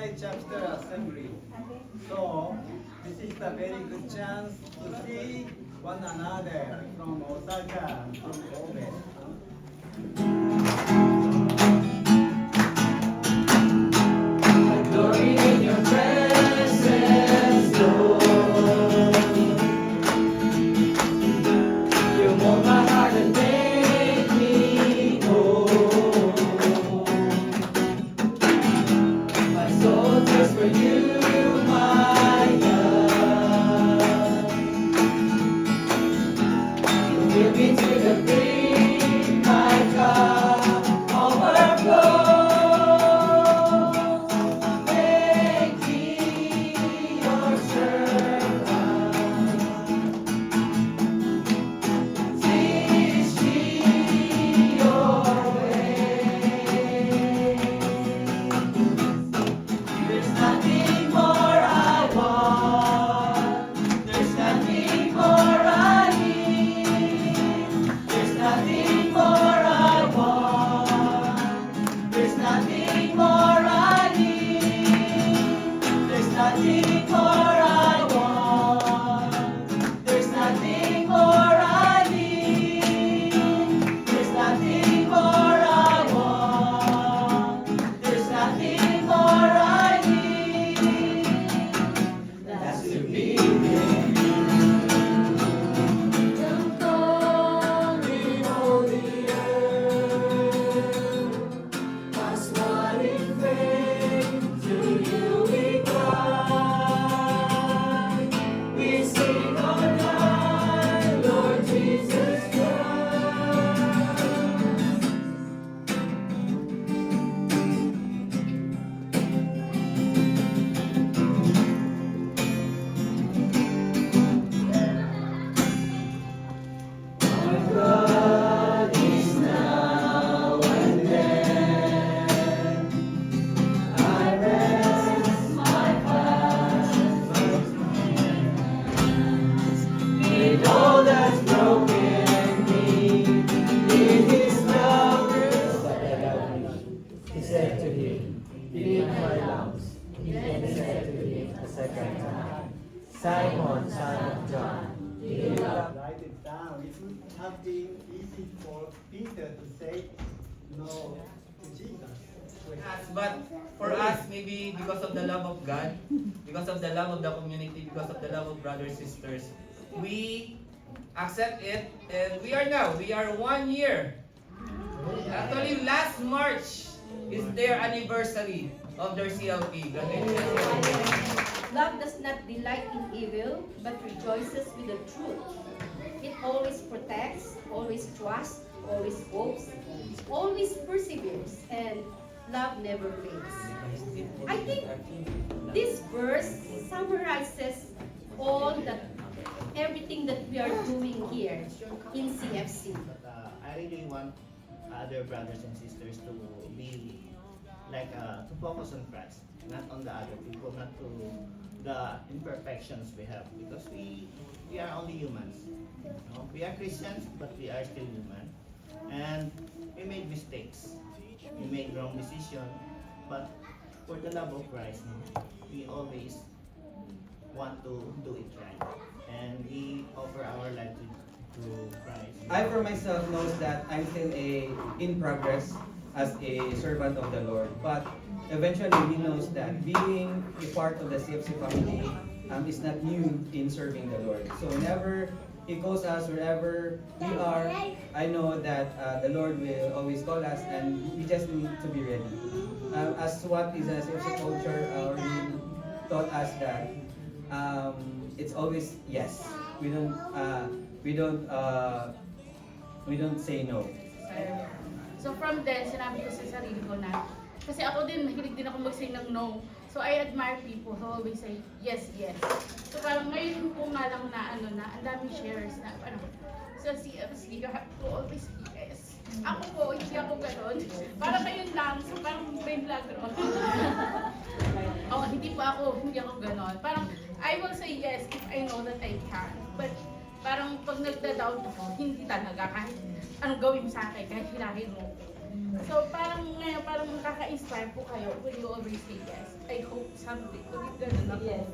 Kansai chapter assembly. So this is a very good chance to see one another from Osaka and from Kobe. Glory in your presence, Lord. You mold my heart and make me whole. My soul thirsts for you, my God. You fill me to the brim, my cup overflows. Make me your servant. Teach me your way. There's nothing more I want. There's nothing more I need. There's nothing more I want. There's nothing more I need. There's nothing more I want. There's nothing more I need. There's nothing more I want. There's nothing more I need. That's to be with you. Come calling on the earth. As one in faith, to you we cry. We sing on high, Lord Jesus Christ. Our God is now and then. I rest my past with all that's broken me. In His love, He said to him, "Fill my lungs." He then said to him a second time, "Simon, son of John, do you love?" Write it down. It would have been easy for Peter to say no to Jesus. Us, but for us, maybe because of the love of God, because of the love of the community, because of the love of brothers sisters, we accept it, and we are 1 year. Actually, last March is their anniversary of their CLP. Love does not delight in evil, but rejoices with the truth. It always protects, always trusts, always hopes, always perseveres, and love never fades. I think this verse summarizes everything that we are doing here in CFC. But I really want other brothers and sisters to be like to focus on Christ, not on the other people, not to the imperfections we have, because we are only humans. You know? We are Christians, but we are still human, and we made mistakes. We made wrong decision, but for the love of Christ, we always want to do it right, and we offer our life to Christ. I for myself knows that I'm still in progress as a servant of the Lord, but eventually he knows that being a part of the CFC family is not new in serving the Lord. So whenever He calls us, wherever we are, I know that the Lord will always call us, and we just need to be ready. As what is a CFC culture already taught us that it's always yes. We don't say no. So from then, sinabi ko sa sarili ko na, kasi ako din, mahilig din ako mag-say ng no. So I admire people who always say yes, yes. So parang ngayon po nga lang na ang daming shares na sa CFC, you have to always say yes. Ako po, hindi ako gano'n. Parang ngayon lang, so parang may vlogger ako. Hindi ako gano'n. Parang I will say yes if I know that I can. But parang pag nagda-doubt ako, hindi talaga kahit anong gawin mo sa akin, kahit hilahin mo. So parang ngayon, parang makaka-inspire po kayo when you always say yes. I hope someday, maging ganun ako. Yes.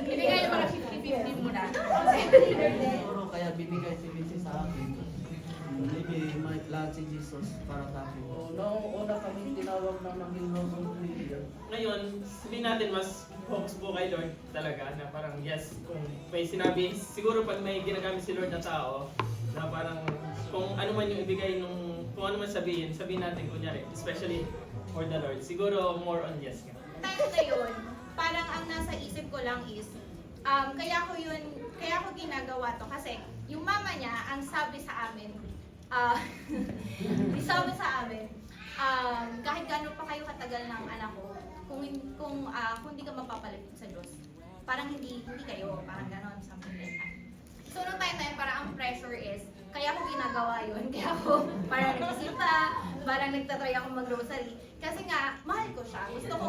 Ibigay yung mga 50-50 muna. Siguro kaya binigay si Vinci sa akin. Maybe may plan si Jesus para sa akin. Noong una kami tinawag na maging Lord leader. Ngayon, sabihin natin mas focus po kay Lord talaga na parang yes, kung may sinabi, siguro pag may ginagamit si Lord na tao, na parang kung ano man yung ibigay kung ano man sabihin natin kunyari, especially for the Lord, siguro more on yes nga. Time na yun, parang ang nasa isip ko lang is, kaya ko ginagawa to kasi yung mama niya, ang sabi sa amin, sabi sa amin, kahit gano'n pa kayo katagal ng anak ko, kung hindi ka mapapalapit sa Diyos, parang hindi kayo, parang gano'n, something like that. So, nung time na yun, parang ang pressure is, kaya ko ginagawa yun, kaya ako parang nag-isip pa, parang nagtatry ako mag-grocery, kasi nga, mahal ko siya, gusto ko,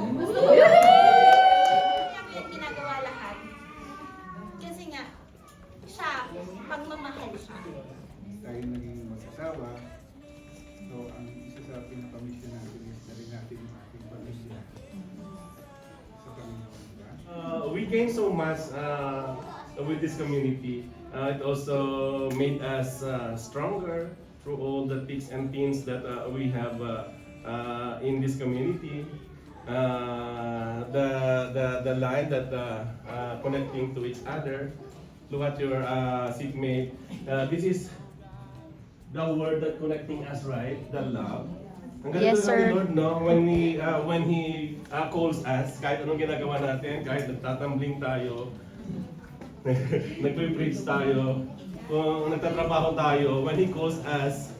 kaya ko yung ginagawa lahat, kasi nga, siya, pagmamahal siya. Tayo naging mag-asawa, so ang isa sa pinaka-mission natin is na rin natin yung ating pamilya sa Panginoon. We gained so much with this community. It also made us stronger through all the thicks and thins that we have in this community. The line that connecting to each other. Look at your seatmate. This is the word that connecting us, right? The love. Ang ganda Yes, sir. ni Lord, no? When He calls us, kahit anong ginagawa natin, kahit nagtatumbling tayo, nagpe-preach tayo, kung nagtatrabaho tayo, when He calls us,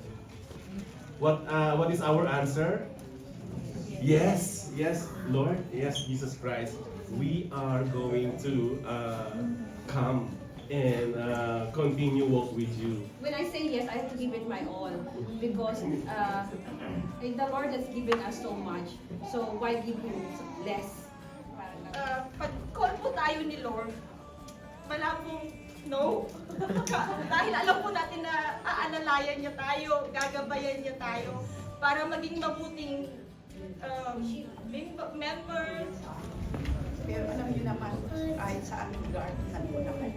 what is our answer? Yes, yes, Lord, yes, Jesus Christ. We are going to come and continue walk with you. When I say yes, I have to give it my all because the Lord has given us so much. So why give Him less? Pag call po tayo ni Lord, wala pong no. Dahil alam po natin na aanalayan niya tayo, gagabayan niya tayo para maging mabuting members. Pero alam niyo naman, kahit sa aming lugar, nandun naman.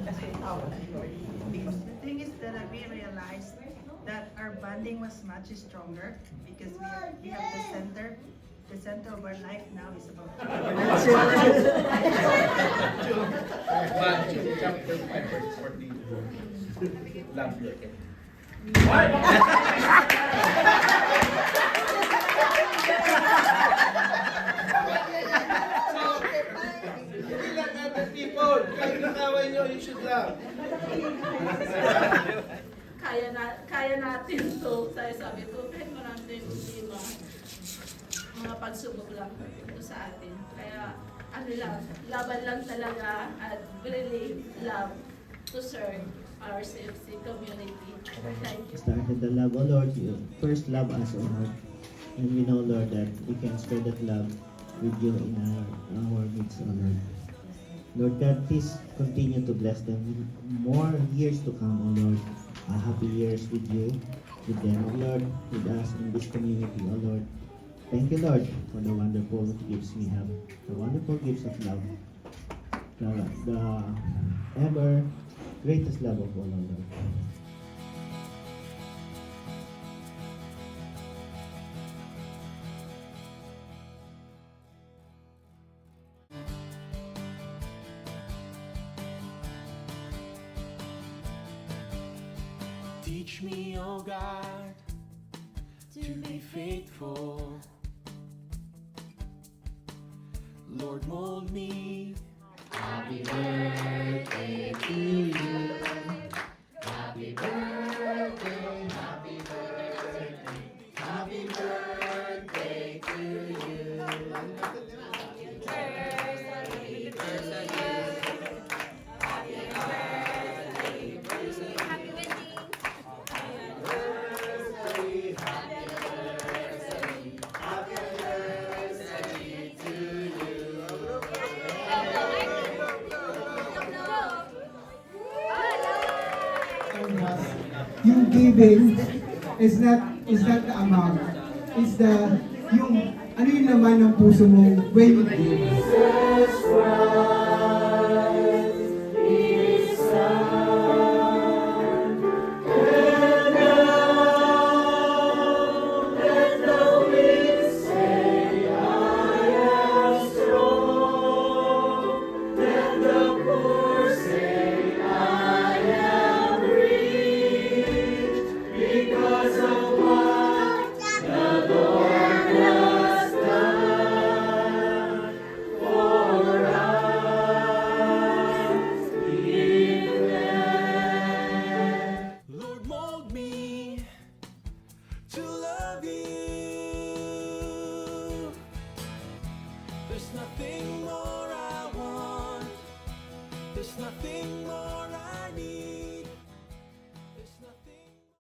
Kasi tawa ng Lord. Because the thing is that we realized that our bonding was much stronger because we have the center. The center of our life now is about Chapter 5, verse 14. Love your enemy. Hindi lang other people. Kahit nakaway nyo, you should love. Kaya natin to. Sabi ko, kahit maraming problema, mga pagsubok lang ito sa atin. Kaya ano lang, laban lang talaga at really love to serve our CFC community. Thank you. Started the love, oh Lord, you first love us, oh Lord. And we know, Lord, that we can spread that love with you in our midst, oh Lord. Lord God, please continue to bless them with more years to come, oh Lord. Happy years with you, with them, oh Lord, with us in this community, oh Lord. Thank you, Lord, for the wonderful gifts we have, the wonderful gifts of love, the ever greatest love of all, oh Lord. Teach me, oh God, to be faithful. Lord, mold me. Happy birthday to you. Happy birthday, happy birthday, happy birthday to you. Happy birthday. Yung giving is not is not the amount. It's the, yung, ano yung laman ng puso mo when you give.